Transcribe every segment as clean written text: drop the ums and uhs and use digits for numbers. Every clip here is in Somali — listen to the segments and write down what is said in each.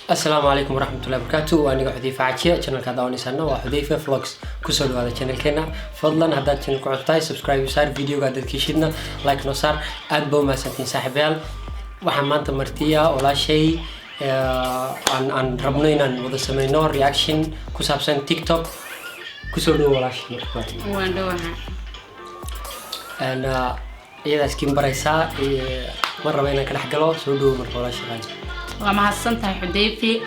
السلام عليكم ورحمة الله وبركاته. وأنا حذيفة عاتية channel كذا ونسألنا وحذيفة فلوكس كسر هذا channel كنا فضلا هذا channel كعطاي سبسكرايب وصار فيديو قاعد تكشفنا لايك نصار أدبو ما سنتين صاحبيال وحمانت مرتيا ولا شيء عن ربنا إن وده سمينا رياكشن كسبسن تيك توك كسر ولا شيء وندوها أنا إذا سكين بريسا مرة بينا كده حقلو سودو مرة ولا شيء وما حسنتها حديفي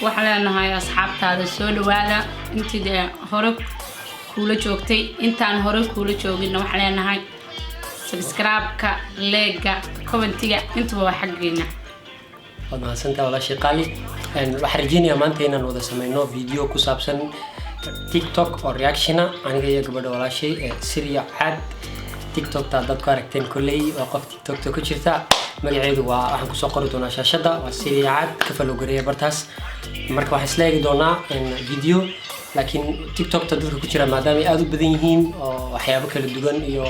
وحنا نهاي أصحاب هذا السؤال وهذا أنت ده هرب كولا جوكتي أنت عن هرب كولا جوكين وحنا نهاي سبسكرايب كلايك كومنتية أنت هو حقنا. وما حسنتها ولا شيء قالي إن وحرجيني أمانتي إن وده سمينا فيديو كسبسن تيك توك أو رياكشنا أنا جاي قبل ولا شيء سريع عاد تيك توك تعدد كاركتين كلي وقف تيك توك تكشرتا magaceedu waa waxaan ku soo qori doonaa shaashada waa siriyaad ka falogariya bartaas marka waxa isla eegi doonaa video laakiin TikTok ta dadka ku jira maadaama ay aad u badan yihiin oo waxyaabo kala duwan iyo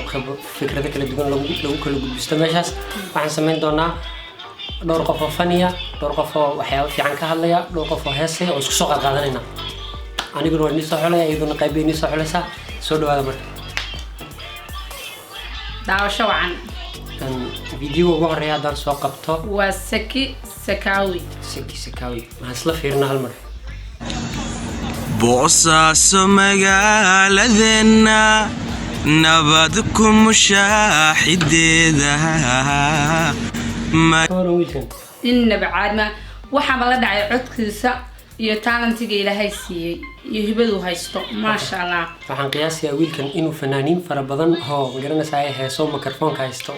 fikrado kala duwan lagu kala gudbisto meeshaas waxaan sameyn doonaa dhowr qof oo faniya dhowr qof oo waxyaabo fiican ka hadlaya dhowr qof oo heesay oo isku soo qaadanayna aniguna waan soo xulay ayaduna qaybeen soo xulaysa soo dhawaada marka daawasho wacan فيديو وقرأ هذا سوق قبطه وسكي سكاوي ما هسلا فيرنا هالمرة بوصاص مقالذنا نبضكم مشاحد ذا إن بعد ما وحمل دعي عدكسا يتعلمتي إلى هايسي يهبدو هايستو ما شاء الله. فحن قياسي أقول كان إنه فنانين فربضن هو مقرنا ساعي هايسو ميكروفون كايستو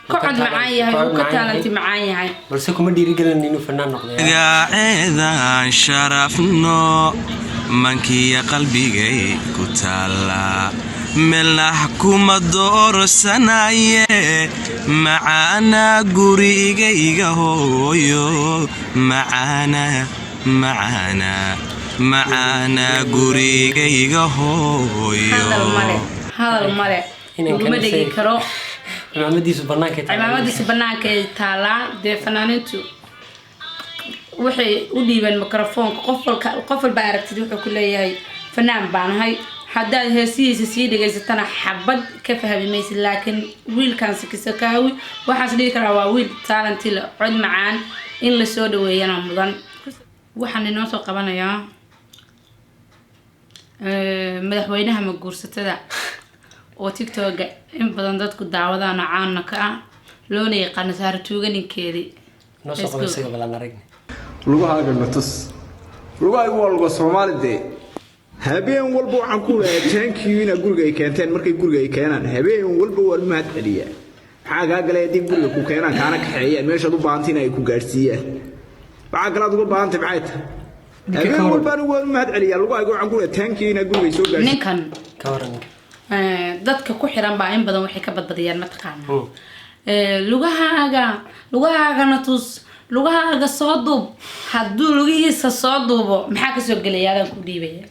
قعد معايا هاي وكتالنتي معايا هاي. بس كم ديري قلنا إنه فنان نقضي. قاعد شرفنا منكي قلبي جاي كتالا ملا حكومة دور سناية معانا قري جاي هويو معانا قري جاي هويو. هذا الملك وما دقي كرو عمامديس بناك تالا دي فنانينتو وحي وديبان الميكروفون قفل باركتي وحو كليهي فنان بان هاي حدا هسيس سي دغيستنا حبد كفهم ميس لكن ويل كان سكسكاوي waxaas dhigi karaa waa wiil talent la cod macaan in la soo dhaweeyana mudan waxaan inoo soo qabanayaa madaxweynaha ma guursatada oo TikTok in badan dadku daawadaan caan ka ah loona yaqaan saar tuuganinkeedii noo soo qabanaysa balan aragni lugahaaga natus lugahaaga waa luga Soomaalide habeen walba waxaan ku leeyahay tankiina guriga ay keenteen markay guriga ay keenaan habeen walba waa mahad celiya xaga galay dib guriga ku keenaan kaana ka xeeyaan meesha u baahantiin ay ku gaarsiiyaan waxa kala uga baahantay maxay tahay habeen walba waa mahad celiya lugahaaga waxaan ku leeyahay tankiina guriga soo gaarsiiyaan ninkan ka waran dadka ku xiran baa in badan waxay ka badbadiyaan ma taqaan lugahaaga natus lugahaaga soo duub hadduu lugihiisa soo duubo maxaa ka soo gelayaadaan ku dhiibaya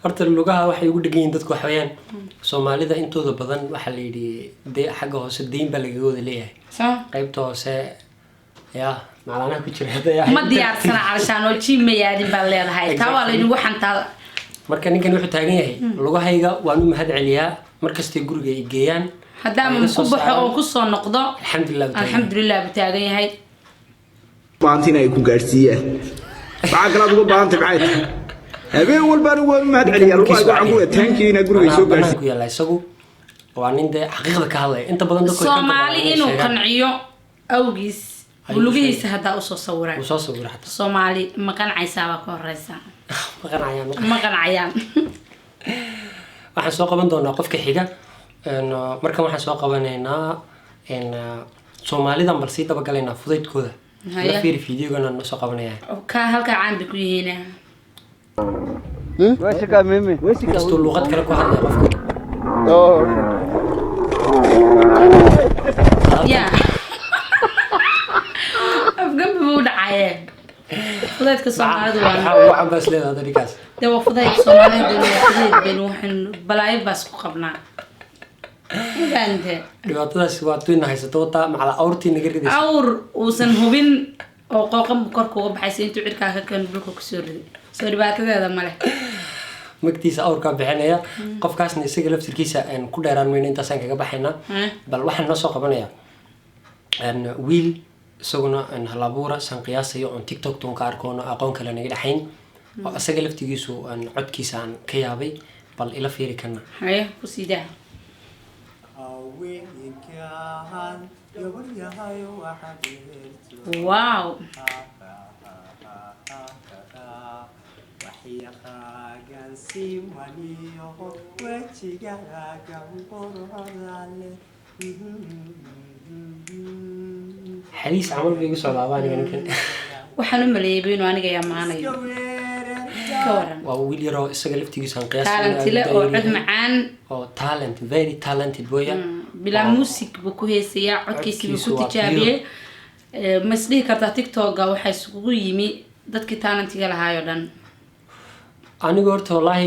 horta lugaha waxay ugu dhagan yihiin dadku waxayaan Soomaalida intooda badan waxa la yiri xagga hoose deyn baa laga wada leeyahay qaybta hoose yaa macnaha ku jira ma diyaarsana calashaan oo jiimayaadin baa leedahay taa waa la inugu xantaa marka ninkan wuxuu taagan yahay lugahayga waan u mahad celiyaa markastay guriga ay geeyaan haddaan ku baxo oo ku soo noqdo alxamdulillah taagan yahay baantina ay ku gaarsiiyaan waxa kala uga baahantay maxay tahay habeen walba waa mahad celiya lugahaaga waxaan ku leeyahay tankiina guriga soo gaarsiiyaan ku yaala isagu waa nin xaqiiqda ka hadlay inta badan dadku Soomaali inuu qanciyo awgiis lugihiisa hadaa u soo sawiray Soomaali ma qancaysaa ka horeysa ma qancayaan waxaan soo qaban doonaa qofka xiga markan waxaan soo qabanaynaa Soomaalida marsi daba galeena fudaydkooda la fiiri fiidiyogan aan soo qabanayaa ka halka caan ku yihiin واشكا ميمي كاستو لغات kale ku hadlay qofka يا أفقد بموضع عيان فضيت كصومالي waa bas leedahay dadkaas ده فضيت كصومالي ده بنوحن بلاي بس قبنا فهمت dhibaatadaas waa tuina haysato taa macala awrtii naga ridaysa awr uusan hubin oo qooqan korka uga baxaysa intuu cirkaa ka keeno dhulka kusoo riday soo dhibaatadeeda male magtiisa awrkaa bixinaya qofkaasna isaga laftirkiisa ku dheeraan mayno intaasaan kaga baxaynaa bal waxaan noo soo qabanaya wiil isaguna halabuura san qiyaasayo oon tiktok tuun ka arkoono aqoon kale naga dhexayn oo isaga laftigiisu codkiisa aan ka yaabay bal ila fiiri kana haye ku siidaa wow xaliis camal bay igu soo laabaan ninkan waxaan u maleeyay inuu aniga yamaanayo ka waran waa wiil yaroo isaga laftigiisa aan qiyaasay talentile oo cod macaan oo talent very talented boy bila music buu ku heesayaa codkiisa buu ku tijaabiyay ma isdhihi kartaa tiktok waxay isugu yimi dadkii talentiga lahaayo dhan aniga horta wallahi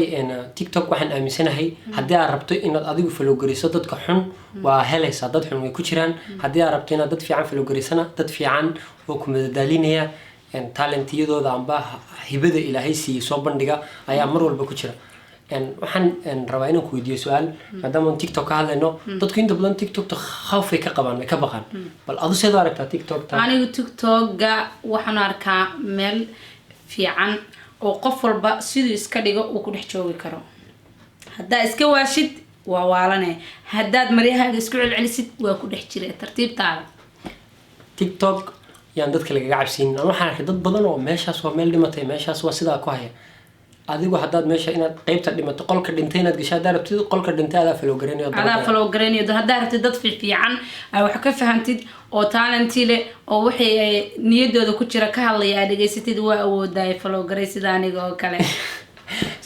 tiktok waxaan aaminsanahay haddii aad rabto inaad adigu follow gariso dadka xun waa helaysaa dad xun way ku jiraan haddii aad rabto inaad dad fiican follow garisana dad fiican oo ku madadaalinaya talentiyadooda amba hibada ilaahay siiyey soo bandhiga ayaa mar walba ku jira waxaan rabaa inaan ku weydiiyo su-aal maadaama tiktok ka hadlayno dadku inta badan tiktokta khawfay ka qabaan way ka baqaan bal adu seed u aragtaa tiktokta anigu tiktoka waxaan arkaa meel fiican oo qof walba siduu iska dhigo uu ku dhex joogi karo haddaa iska waashid waa waalane haddaad maryahaaga isku celcelisid waa ku dhex jira tartiibtaada tiktok yaan dadka lagaga cabsiinin aan waxaan arkay dad badan oo meeshaas waa meel dhimatay meeshaas waa sidaa ku haya adigu haddaad meesha inaad qaybta dhimato qolka dhintay inaad gasho haddaa rabtid qolka dhintay adaa follow garanayo haddaa rabtid dad fiican ay wax ka fahantid oo talenti leh oo waxay niyadooda ku jira ka hadlaya aad dhegaysatid waa awoodaay follow garay sida aniga oo kale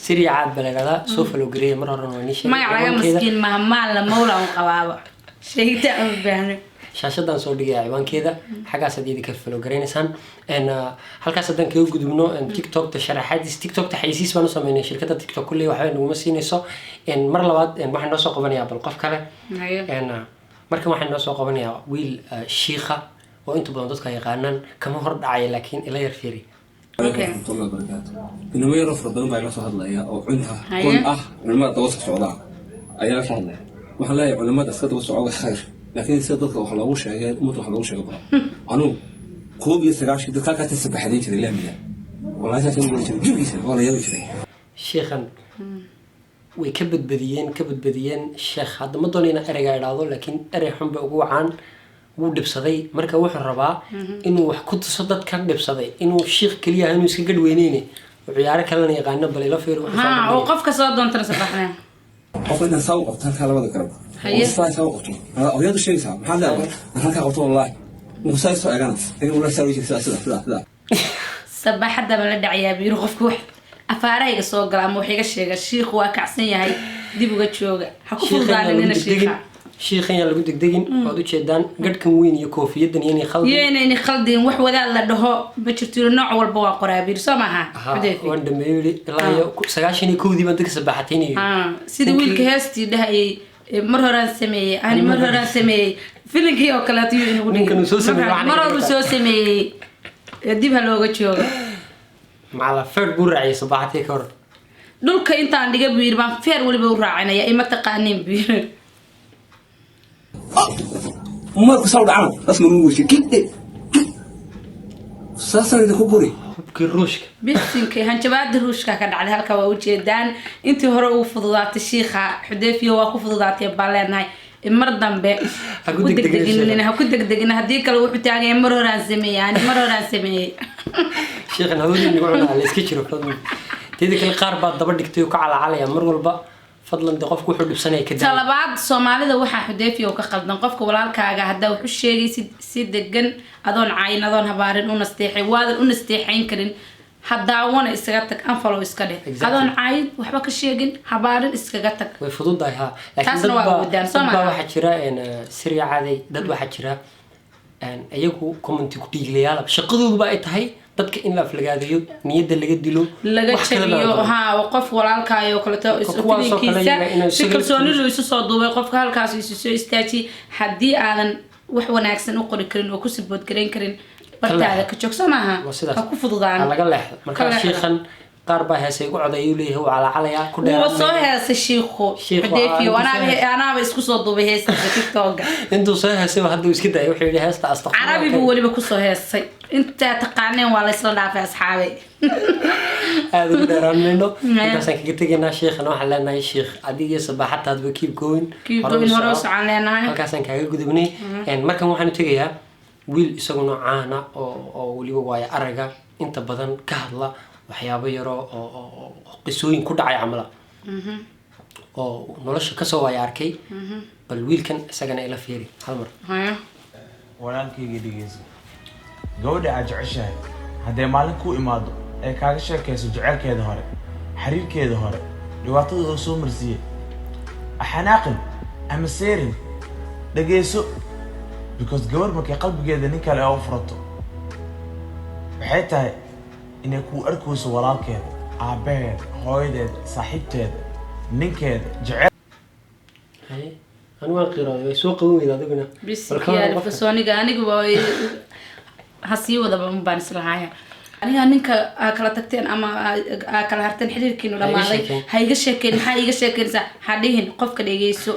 siriya caad balagada soo follow garay mar hore waa nishay magac laga maskiin mahmaal la mawla oo qabaaba sheegta u baahan shaashadan soo dhigay ciwaankeeda xagaas aad idinka follow gareynaysaan halkaas haddaan kaga gudubno tiktokta sharaxaadiis tiktokta xayisiis baan u sameynay shirkadda tiktok kulley waxba naguma siinayso mar labaad waxaan noo soo qabanayaa bal qof kale markan waxaan noo soo qabanayaa wiil shiikha oo inta badan dadka yaqaanaan kama hor dhacaya laakiin ila yar fiiri inama yaro fara badan baa iga soo hadlaya oo cunta kun ah culimada daba socdaa ayaa ka hadlaya waxaan leeyahay culimada iska daba socda khayr laakiin sida dadka wax loogu sheegay ummadda wax loogu sheego baa anugu koob iyo sagaashii dadka ka tirsan baxdin jiray laamiga wallahi saas inuu jiray jirkiisa wala yaro jiray sheekhan way ka badbadiyeen sheekh hadda ma doono inaan ereyga idhaahdo laakiin erey xun bay ugu wacaan wuu dhibsaday marka wuxuu rabaa inuu wax ku tuso dadkan dhibsaday inuu sheekh keliya inuu iska gadweyneyne oo ciyaaro kalena yaqaano bal ila fiir oo qofka soo doontana sabaxnaa qofka inaan saw qabtaan ka labada garab وصاي سوا قطو أريد الشيء سام محل لا أنا كقطو والله وصاي سوا أنا إنه ولا سوي شيء لا صباح حدا بلد عيا بيروح في واحد أفارق السوق قلم وحيق الشيخ واقعسني هاي دي بقى شوقة حكوا ضالين الشيخ شيخين اللي قلت دقين بعدو شدان قد كم وين يكوفي يدن يعني خلدين يعني خلدين وحوى ذا اللي ده بتشتري نوع والبوا قرابير سمعها وند ميولي الله سجاشني كودي ما تكسب بحتيني سيد ويل كهستي ده مرة سمي أنا مرة سمي فيلم كي أكلاتي مرة سو سمي يديبها لوجو شوقة مع الفرد برعي صباحتي كور دول كأنت عندك بير ما فير ولا برعنا يا إما تقانين بير ما كسر عام بس من وجهي كده ساسا إذا كبري كروشك بيسنك هنشباد الروشك كان على هالك ووجدان أنت هرو فضلات الشيخة حديفي وأخو فضلات يبالين هاي المرضى به هكودك دقينا هكودك دقينا هديك لو حتى مرة رانسمي يعني مرة رانسمي شيخنا هذول اللي يقولون على سكتشرو تيدك القاربات دبردك تيوك على مر والبا فضلا دي قفك وحو دبسانay ka talabaad Soomaalida waxa xudeefiyo ka qaldan qofka walaalkaaga hadaa wuxuu sheegay si degan adoon cayn adoon habaarin u nasteexay waad u nasteexayn karin hadaa wana isaga tag aan follow iska dhig adoon cayn waxba ka sheegin habaarin iskaga tag way fududahay ha laakiin dad waxa jira siriya caday dad waxa jira ayagu comment ku dhiiglayaal shaqadoodu ay tahay dadka in la aflagaadayo niyada laga dilo laga jabiyo ha qof walaalkaayo kale to isfiinkiisa si kalsooni loo isu soo duubay qofka halkaas isu soo istaaji hadii aadan wax wanaagsan u qori karin oo ku sibood gareyn karin bartaada ka joogso maaha ha ku fududaan laga leexdo marka sheekhan qaar baa heesay ugu coday uu leeyahay waa calacalaya ku dheer wuu soo heesay sheekhu xadeefiyo anaaba isku soo duubay heesta TikTok intuu soo heesay hadda iska day wuxuu yiri heesta astaghfir carabi buu waliba ku soo heesay inta taqaaneen waa la isla dhaafay asxaabay aad u dheeraan meeno intaasaan kaga tegaynaa sheekhana waxaan leenahay sheekh adiga sabaxataadba keep going hore u socon leenahay halkaasaan kaaga gudubnay markan waxaan tegayaa wiil isaguna caana oo waliba waaya araga inta badan ka hadla waxyaabo yaro oo qisooyin ku dhacay camala oo nolosha ka soo waaya arkay bal wiilkan isagana ila fiiri hal mar walaalkayga dhegeyso gabadha aad jeceshahay hadday maalin ku imaado ee kaaga sheekayso jecelkeeda hore xiriirkeeda hore dhibaatada oo soo marsiiyey axanaaqin ama seerin dhegeyso because gabar markay qalbigeeda nin kale u furato waxay tahay inay ku arkayso walaalkeeda aabaheeda hooyadeeda saaxiibteeda ninkeeda jecel أنا ما قرأ سوق قوي هذا بنا بس يا فسوني أنا قوي هسيو هذا بمبانس لهاي أنا نك أكلت تكتين أما أكل هرتين حدير كينو لما علي هاي شكل صح حديهن قف كده يجيسو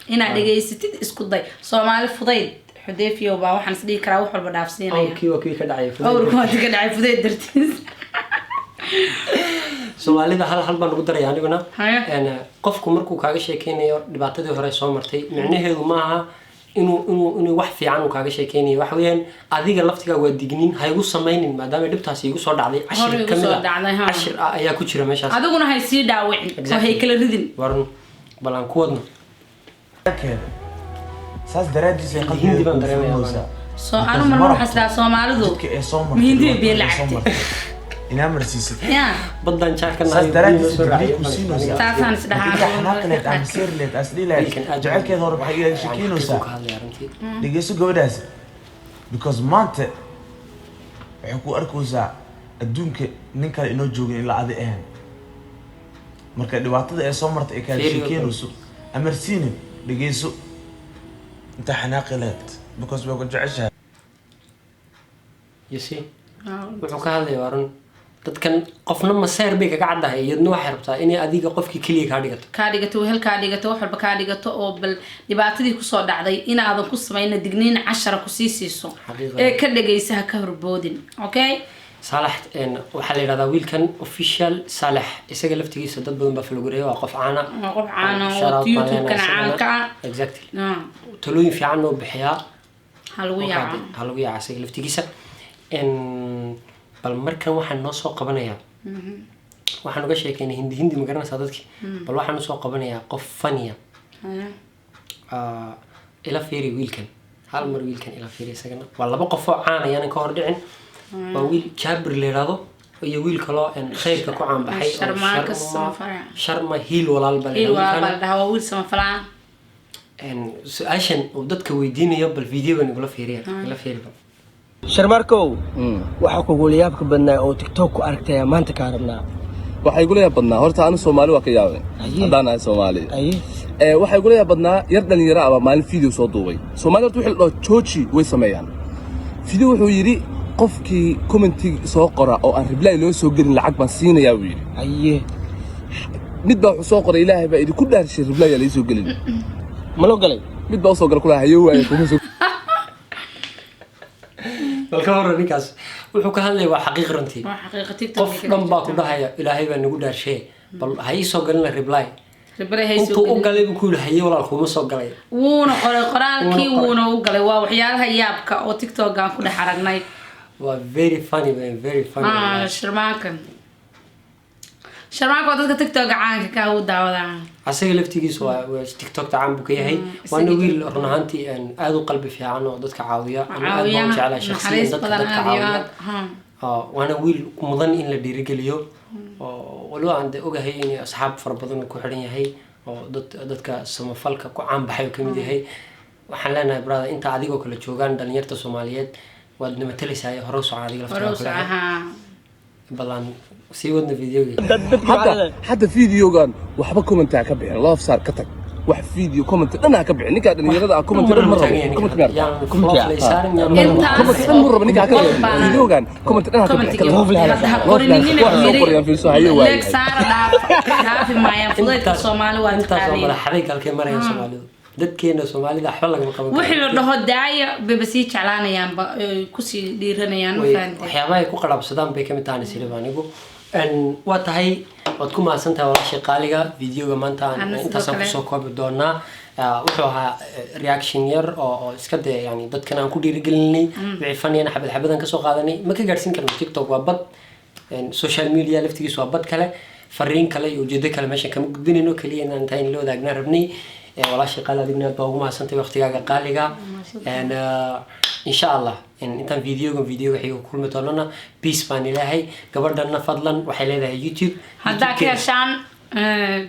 هنا يجيس تد إسكودي سو ما أعرف فضيد حديفي وبا وحن صديق كراوح ولا بدافسين أو كي كده عيف أو ركوات كده عيف فضيد درتيز soomaalida hal baan ugu daray aniguna qofku markuu kaaga sheekeynayo dhibaatadii hore soo martay macnaheedu maaha inuu wax fiican uu kaaga sheekeynayo wax weeyaan adiga laftiga waa digniin ha igu sameeynin maadaama dhibtaasi igu soo dhacday cashir ayaa ku jira meeshaas adiguna hay sii dhaawicin oo hay kala ridin waran balan ku wadno saas daraadiis ay qalbiga baan dareemayaa soo anu mar xasla Soomaalidu mihindi biyo lacagtay إنها مرسيسة. بدنا نشارك الناس. درادي كوسينو. تاسان إحنا حناقلت عم سيرلت أسئلة جعل كذا ضرب حقيقة شكينو سا. لقيسو جوداس. because مانت حكوا أركوزا الدونك نكال إنه جوجين إلا عادي إهن. مركز دواتة ده صمرت إكال شكينو سو. أمرسيني لقيسو أنت حناقلت because بقول جعشها. يسي. wuxuu ka hadlay waran dadkan qofna maseer bay kaga cadahay iyadna waxay rabtaa inay adiga qofkii kaliya ka dhigato hel ka dhigato wax walba ka dhigato oo bal dhibaatadii ku soo dhacday inaadan ku sameeyna digniin 10 ku siiso ee ka dhageysaha ka horboodin okay Salax waxa la yiraahdaa wiilkan official Salax isaga laftigiisa dad badan baa falgureeyo waa qof caana oo YouTube kana caanka exactly talooyin fiican oo bixiya halgu yaa isaga laftigiisa bal markan waxaan noo soo qabanayaa waxaan uga sheekeynay hindi ma garanaysaa dadkii bal waxaan soo qabanayaa qof faniya ila fiiri wiilkan hal mar wiilkan ila fiiri isagana waa laba qof oo caan ayaan ka hor dhicin waa wiil Jabir leerado iyo wiil kale oo khayrka ku caan baxay sharma hiil walaal bal wiil sama falaan su'aashan oo dadka weydiinayo bal fiidiyogan igula fiiriya ila fiiri sharmarkow waxa kugu yaabka badnaa oo TikTok ku aragtay maanta ka rabnaa waxa igu leeyahay badnaa horta anu Soomaali waa ka yaabay hadaan ahay Soomaali waxa igu leeyahay badnaa yar dhalinyaro ah maalin video soo duubay Soomaali horta wixii loo jooji way sameeyaan video wuxuu yiri qofkii commenti soo qora oo aan reply loo soo gelin lacag baan siinayaa uu yiri mid baa wuxuu soo qoray Ilaahay baa idinku dhaarshay reply la soo gelin ma loo galay mid baa soo gal kula hayo way kuma soo الكاميرا نيكاس wuxuu ka hadlay waa xaqiiq runtii qof dhan baa ku dhahaya Ilaahay baa nagu dhaarshay bal hay soo galin reply intuu u galay ku leeyahay walaal kuma soo galay wuuna qoraalkii wuuna u galay waa waxyaalaha yaabka oo TikTok aan ku dhex aragnay waa very funny man very funny sharmaanka dadka TikTok caanka ka u daawadaan asaga laftigiisu waa TikTok caan buu ka yahay waana wiil run ahaantii aad u qalbi fiican oo dadka caawiya ama aad buu jecel shakhsiyan dadka caawiya waana wiil mudan in la dhiirigeliyo oo walo aan ogahay in asxaab fara badan ku xiran yahay oo dadka samafalka ku caan baxay kamid yahay waxaan leenahay brother inta adigoo kala joogan dhalinyarta Soomaaliyeed waad nimatalisay hore soo adiga laftiisa balan سيودنا فيديو حتى فيديو كان وحبا كومنتات كبير الله صار كتب wax video comment dhan ka bixin ninka dhalinyarada comment dhan mar comment gaar comment mur ninka ka videogan comment dhan ka bixin leeg saara dhaaf maayaan fudaydka Soomaali waa intaas dadkeena Soomaalida xal laga qaban wixii la dhaho daaya BBC jeclaanayaan ku sii dhiiranayaan waxyaabaha ay ku qalabsadaan bay kamid tahay sirbaanigu waa tahay wad ku maasantahay walaashay qaaliga videoga maanta intaas aan soo koobi doonaa wuxuu ahaa reaction yar oo iska day yani dadkan aan ku dhiirigelinay wixii faniyana xabad-xabadan ka soo qaadanay ma ka gaarsiin karno TikTok waa bad social media laftigiisu waa bad kale fariin kale iyo ujeedo kale meesha kama gudbinayno kaliya inaan tahay loo daagna rabnay walaashay qaaliga digna baa ugu maasantahay waqtigaaga qaaliga إن شاء الله إنتان فيديو حيو كل متوننا بيس بان إلهي قبردنا فضلا وحيل هذا يوتيوب هذا كيشان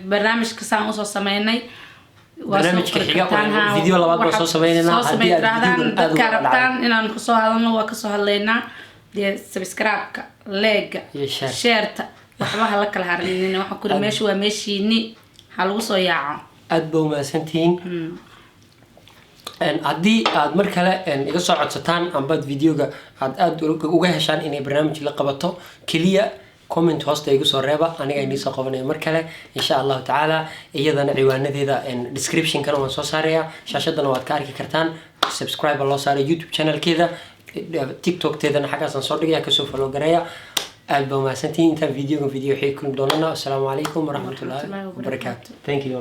برنامج كسان وصل سميني برنامج كحيجا فيديو ولا بعض وصل سميننا هذا كاربتان إن نقصه هذا ما وقصه هلنا دي سبسكرايب لايك شيرت وحبها لك الهارين وحكون ماشي وماشيني هالوصو ياعو أدبو ما سنتين haddii aad mar kale iga soo codsataan ambad videoga aad uga heshaan inay barnaamij la qabato kaliya comment hoosta igu soo reeba aniga inii soo qabanaya mar kale insha Allah taala iyadana ciwaanadeeda description kana waan soo saaraya shaashadana waad ka arki kartaan subscribe loo saaray YouTube channelkeeda TikTok teedana xagaasan soo dhigaya ka soo follow gareeya aad baa mahadsantiin inta video xigkun doonana assalamu alaykum wa rahmatullahi wa barakatuh thank you